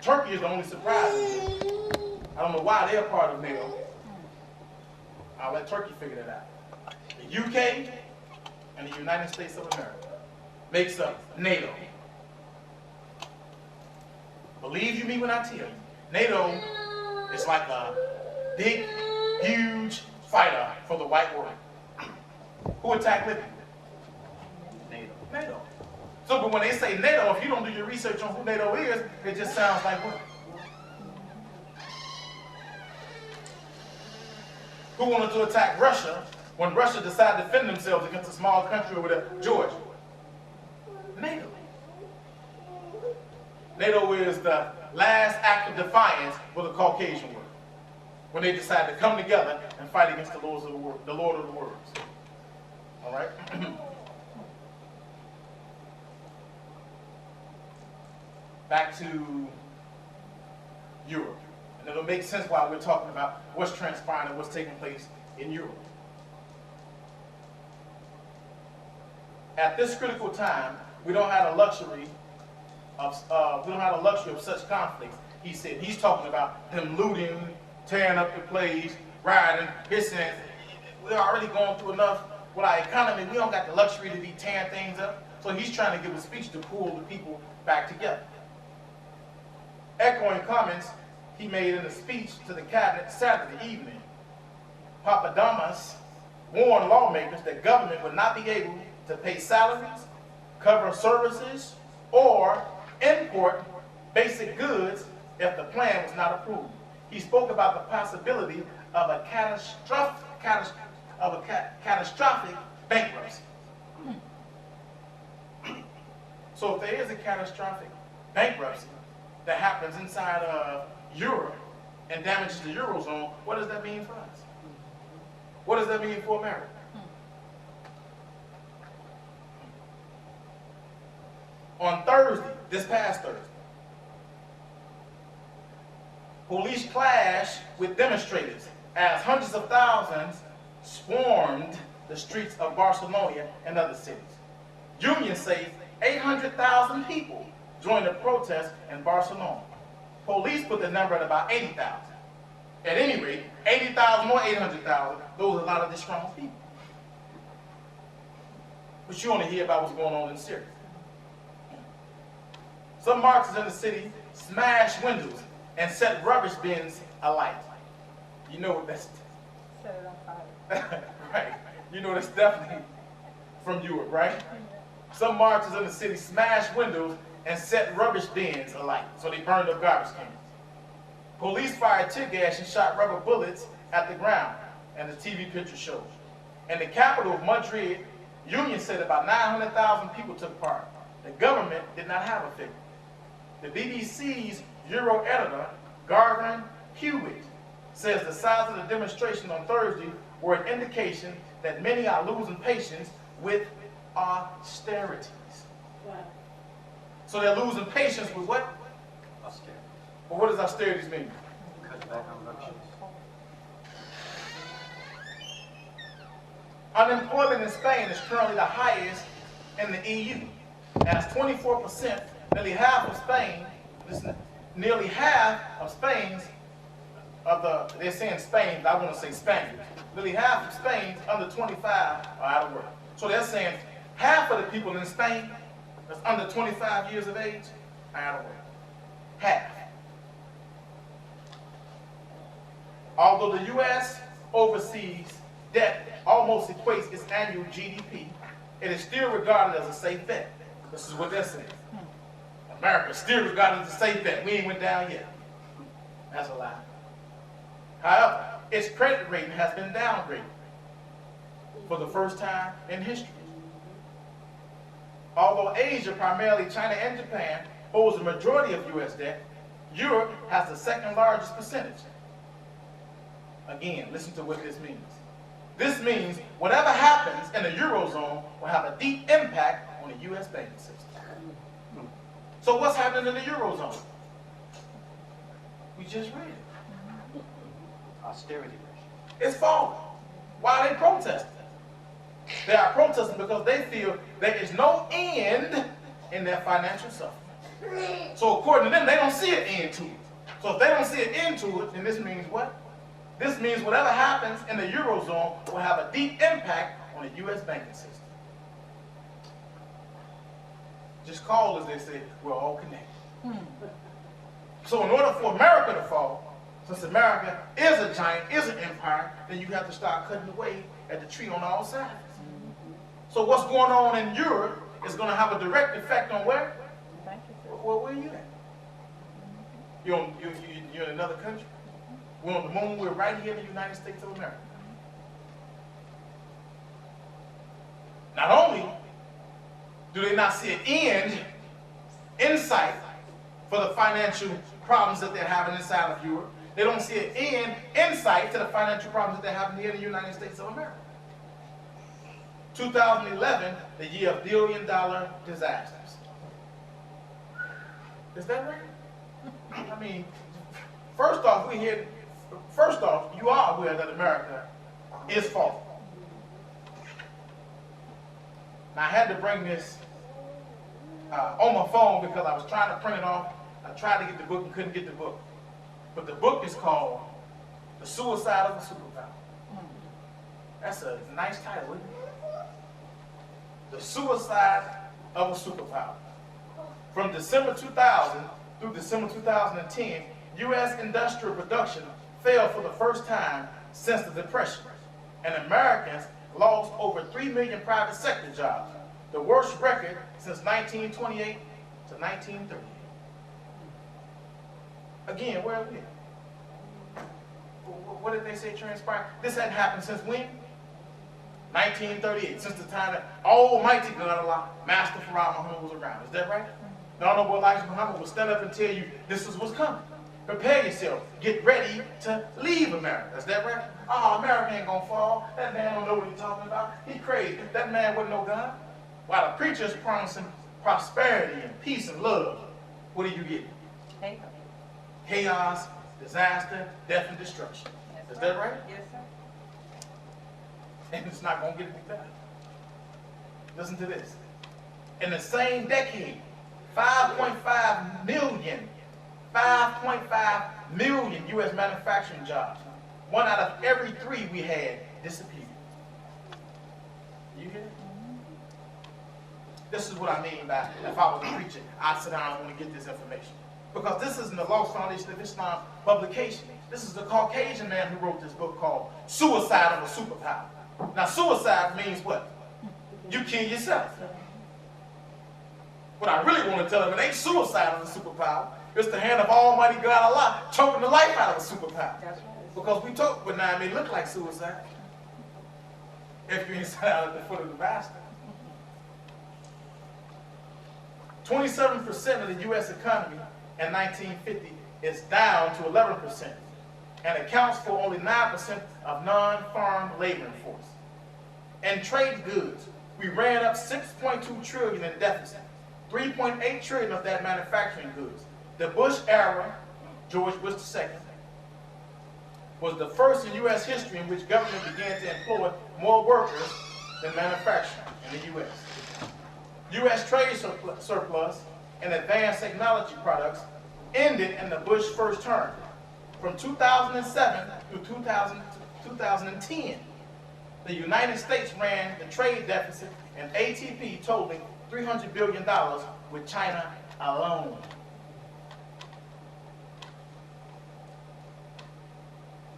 Turkey is the only surprise. I don't know why they're part of NATO. I'll let Turkey figure that out. The UK and the United States of America makes up NATO. Believe you me when I tell you, NATO is like a big, huge fighter for the white world. Who attacked Libya? NATO. So, but when they say NATO, if you don't do your research on who NATO is, it just sounds like what? Who wanted to attack Russia when Russia decided to defend themselves against a small country over there, Georgia? NATO. NATO is the last act of defiance for the Caucasian world, when they decided to come together and fight against the Lord of the Worlds. All right? Back to Europe. And it'll make sense why we're talking about what's transpiring and what's taking place in Europe. At this critical time, we don't have a luxury of such conflicts. He said he's talking about them looting, tearing up the place, rioting. He's saying we're already going through enough with our economy. We don't got the luxury to be tearing things up. So he's trying to give a speech to pull the people back together. Echoing comments he made in a speech to the cabinet Saturday evening, Papadopoulos warned lawmakers that government would not be able to pay salaries, cover services, or import basic goods if the plan was not approved. He spoke about the possibility of a catastrophic bankruptcy. So if there is a catastrophic bankruptcy that happens inside of Europe and damages the Eurozone, what does that mean for us? What does that mean for America? On Thursday, this past Thursday, police clashed with demonstrators as hundreds of thousands swarmed the streets of Barcelona and other cities. Unions say 800,000 people joined the protest in Barcelona. Police put the number at about 80,000. At any rate, 80,000 or 800,000, those are a lot of disgruntled people. But you only hear about what's going on in Syria. Some marchers in the city smashed windows and set rubbish bins alight. You know what that's... Set it on fire. Right. You know that's definitely from Europe, right? Some marchers in the city smashed windows and set rubbish bins alight, so they burned up garbage cans. Police fired tear gas and shot rubber bullets at the ground, and the TV picture shows. In the capital of Madrid, unions said about 900,000 people took part. The government did not have a figure. The BBC's Euro editor, Garvin Hewitt, says the size of the demonstration on Thursday were an indication that many are losing patience with austerities. Wow. So they're losing patience with what? Austerity. Well, what does austerities mean? Cut back on luxuries. Unemployment in Spain is currently the highest in the EU. That's 24%. Nearly half of Spain, nearly half of Spain's, they're saying Spain, but I want to say Spain. Nearly half of Spain's under 25 are out of work. So they're saying half of the people in Spain that's under 25 years of age are out of work. Half. Although the U.S. overseas debt almost equates its annual GDP, it is still regarded as a safe bet. This is what they're saying. America is still regarded as a safe bet. We ain't went down yet. That's a lie. However, its credit rating has been downgraded for the first time in history. Although Asia, primarily China and Japan, holds the majority of U.S. debt, Europe has the second largest percentage. Again, listen to what this means. This means whatever happens in the Eurozone will have a deep impact on the U.S. banking system. So what's happening in the Eurozone? We just read it. Austerity measures. It's falling. Why are they protesting? They are protesting because they feel there is no end in their financial suffering. So according to them, they don't see an end to it. So if they don't see an end to it, then this means what? This means whatever happens in the Eurozone will have a deep impact on the U.S. banking system. Just call, as they say, we're all connected. So in order for America to fall, since America is a giant, is an empire, then you have to start cutting away at the tree on all sides. So what's going on in Europe is going to have a direct effect on where? Where are you at? You're in another country? We're on the moon, we're right here in the United States of America. Not only do they not see an end in sight for the financial problems that they're having inside of Europe, they don't see an end in sight to the financial problems that they're having here in the United States of America. 2011, the year of billion-dollar disasters. Is that right? I mean, first off, you are aware that America is falling. Now, I had to bring this on my phone because I was trying to print it off. I tried to get the book and couldn't get the book. But the book is called The Suicide of a Superpower. That's a nice title, isn't it? The Suicide of a Superpower. From December 2000 through December 2010, U.S. industrial production fell for the first time since the Depression, and Americans lost over 3 million private sector jobs, the worst record since 1928 to 1938. Again, where are we? What did they say transpired? This hadn't happened since when? 1938, since the time that Almighty God Allah, Master Farah Muhammad was around. Is that right? The Honorable Elijah Muhammad will stand up and tell you this is what's coming. Prepare yourself. Get ready to leave America. Is that right? Oh, America ain't gonna fall. That man don't know what he's talking about. He crazy. That man wasn't no God. While the preacher's promising prosperity and peace and love, what do you get? Chaos, disaster, death, and destruction. Is that right? Yes, sir. And it's not gonna get any better. Listen to this. In the same decade, 5.5 million U.S. manufacturing jobs, 1 out of every 3 we had, disappeared. You hear it? This is what I mean by, if I was a preacher, I'd sit down and want to get this information. Because this isn't the Lost Foundation of Islam publication. This is the Caucasian man who wrote this book called Suicide of a Superpower. Now, suicide means what? You kill yourself. What I really want to tell him, it ain't suicide of a superpower. It's the hand of Almighty God Allah choking the life out of a superpower. That's right. Because we talk, but now it may look like suicide if you're inside out at the foot of the bastard. 27% of the U.S. economy in 1950 is down to 11% and accounts for only 9% of non-farm laboring force. In trade goods, we ran up $6.2 trillion in deficit. 3.8 trillion of that manufacturing goods. The Bush era, George Bush II, was the first in U.S. history in which government began to employ more workers than manufacturing in the U.S. U.S. trade surplus and advanced technology products ended in the Bush first term. From 2007 to 2010, the United States ran the trade deficit and ATP totaling $300 billion with China alone.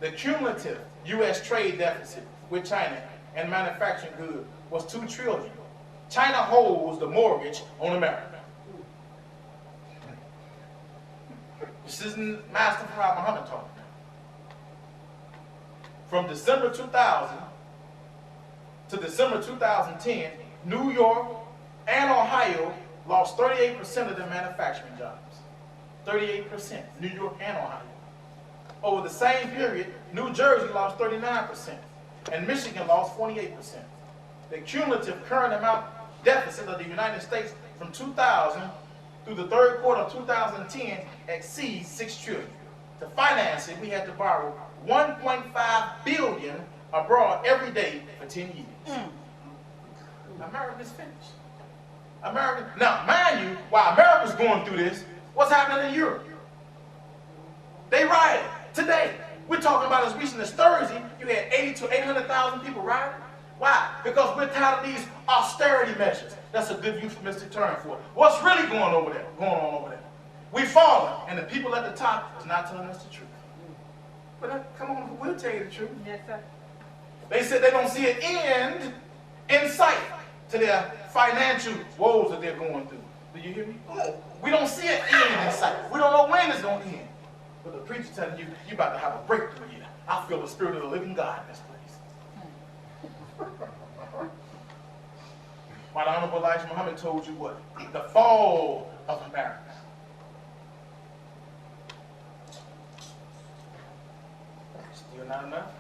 The cumulative U.S. trade deficit with China and manufacturing goods was $2 trillion. China holds the mortgage on America. This isn't Master Farah Muhammad talking. From December 2000 to December 2010, New York and Ohio lost 38% of their manufacturing jobs. 38%, New York and Ohio. Over the same period, New Jersey lost 39%, and Michigan lost 48%. The cumulative current amount deficit of the United States from 2000 through the third quarter of 2010 exceeds $6 trillion. To finance it, we had to borrow $1.5 billion abroad every day for 10 years. America's finished. America. Now, mind you, while America's going through this, what's happening in Europe? They rioted today. We're talking about as recent as Thursday, you had 80 to 800,000 people rioting. Why? Because we're tired of these austerity measures. That's a good euphemistic term for it. What's really going on over there? We fallen, and the people at the top is not telling us the truth. But come on, we'll tell you the truth. Yes, sir. They said they don't see an end in sight to their financial woes that they're going through. Do you hear me? We don't see an end in sight. We don't know when it's going to end. But the preacher telling you, you're about to have a breakthrough here. I feel the spirit of the living God in this place. While the Honorable Min.Ahamed told you what? The fall of America. Still not enough?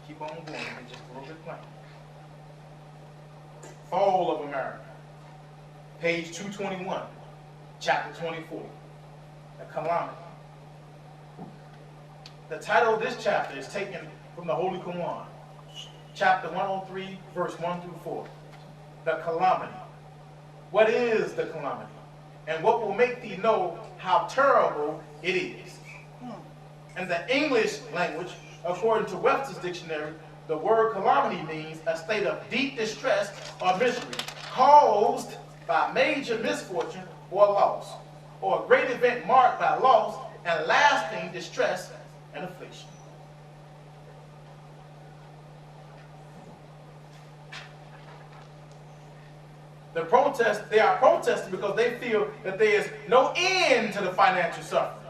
Keep on going. It's just a little bit plain. Fall of America. Page 221, chapter 24. The calamity. The title of this chapter is taken from the Holy Quran, chapter 103, verse 1 through 4. The calamity. What is the calamity? And what will make thee know how terrible it is? In the English language, according to Webster's dictionary, the word calamity means a state of deep distress or misery caused by major misfortune or loss, or a great event marked by loss and lasting distress and affliction. They are protesting because they feel that there is no end to the financial suffering.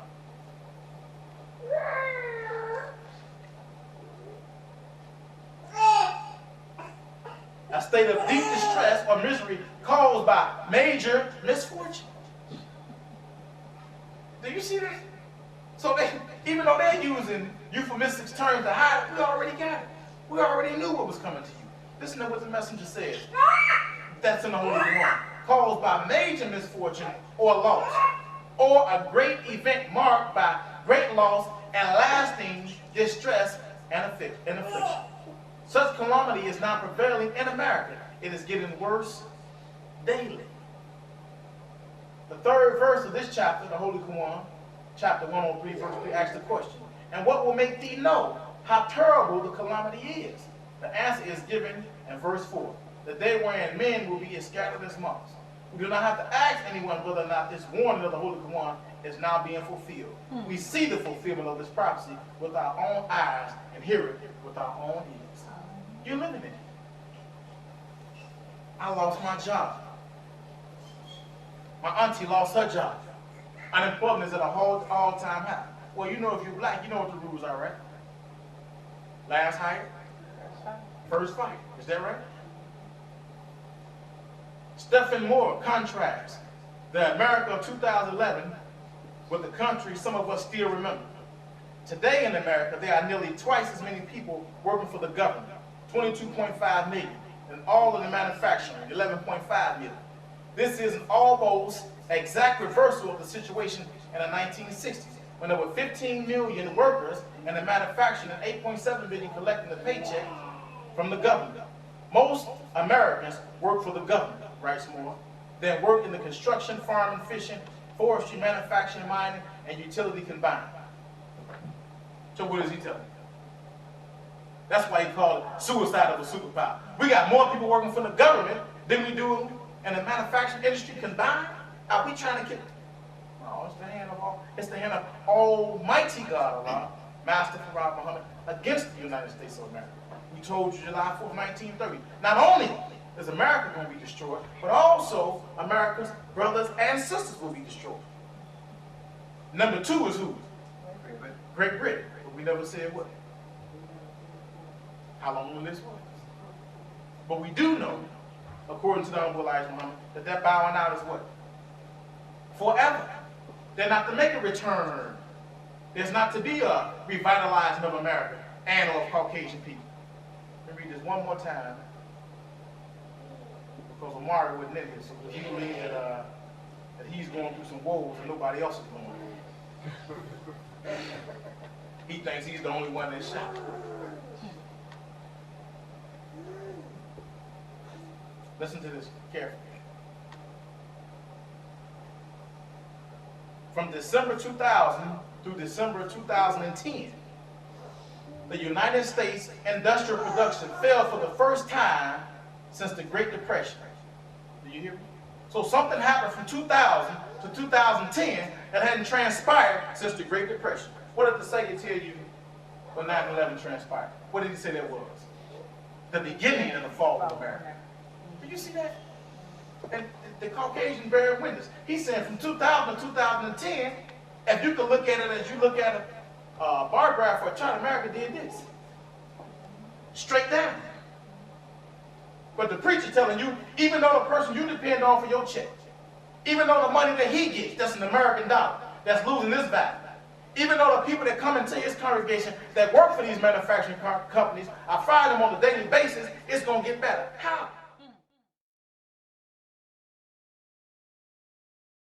A state of deep distress or misery caused by major misfortune. Do you see that? So even though they're using euphemistic terms to hide it, we already got it. We already knew what was coming to you. Listen to what the messenger says. That's in the Holy Quran. Caused by major misfortune or loss, or a great event marked by great loss and lasting distress and affliction. Such calamity is now prevailing in America. It is getting worse daily. The third verse of this chapter, the Holy Quran, chapter 103, verse 3, asks the question, and what will make thee know how terrible the calamity is? The answer is given in verse 4. The day wherein men will be as scattered as moths. We do not have to ask anyone whether or not this warning of the Holy Quran is now being fulfilled. We see the fulfillment of this prophecy with our own eyes and hear it with our own ears. You're living in it. I lost my job. My auntie lost her job. Unemployment is at an all-time high. Well, you know if you're black, you know what the rules are, right? Last hire, first fight. Is that right? Stephen Moore contrasts the America of 2011 with the country some of us still remember. Today in America, there are nearly twice as many people working for the government, 22.5 million, and all of the manufacturing, 11.5 million. This is an almost exact reversal of the situation in the 1960s, when there were 15 million workers and the manufacturing and 8.7 million collecting the paycheck from the government. Most Americans work for the government, writes Moore, then work in the construction, farming, fishing, forestry, manufacturing, mining, and utility combined. So what is he telling you? That's why he called it suicide of a superpower. We got more people working for the government than we do in the manufacturing industry combined. Are we trying to get? No, it's the hand of Almighty God, Allah, Master Farad Muhammad, against the United States of America. We told you July 4th, 1930. Not only is America going to be destroyed, but also America's brothers and sisters will be destroyed. Number two is who? Great Britain. But we never said what. How long will this work? But we do know, according to the Honorable Muhammad, that bowing out is what? Forever. They're not to make a return. There's not to be a revitalizing of America and of Caucasian people. Let me read this one more time. Because Amari wasn't in here, so he believes that he's going through some woes and nobody else is going through. He thinks he's the only one that's shot. Listen to this carefully. from December 2000 through December 2010, the United States industrial production fell for the first time since the Great Depression. Do you hear me? So something happened from 2000 to 2010 that hadn't transpired since the Great Depression. What did the Savior tell you when 9/11 transpired? What did he say that was? The beginning of the fall of America. Did you see that? And the Caucasian bearing witness. He said from 2000 to 2010, if you could look at it as you look at a bar graph for China, America did this. Straight down. But the preacher telling you, even though the person you depend on for your check, even though the money that he gets, that's an American dollar, that's losing its value, even though the people that come into his congregation that work for these manufacturing companies, I fire them on a daily basis, it's going to get better. How?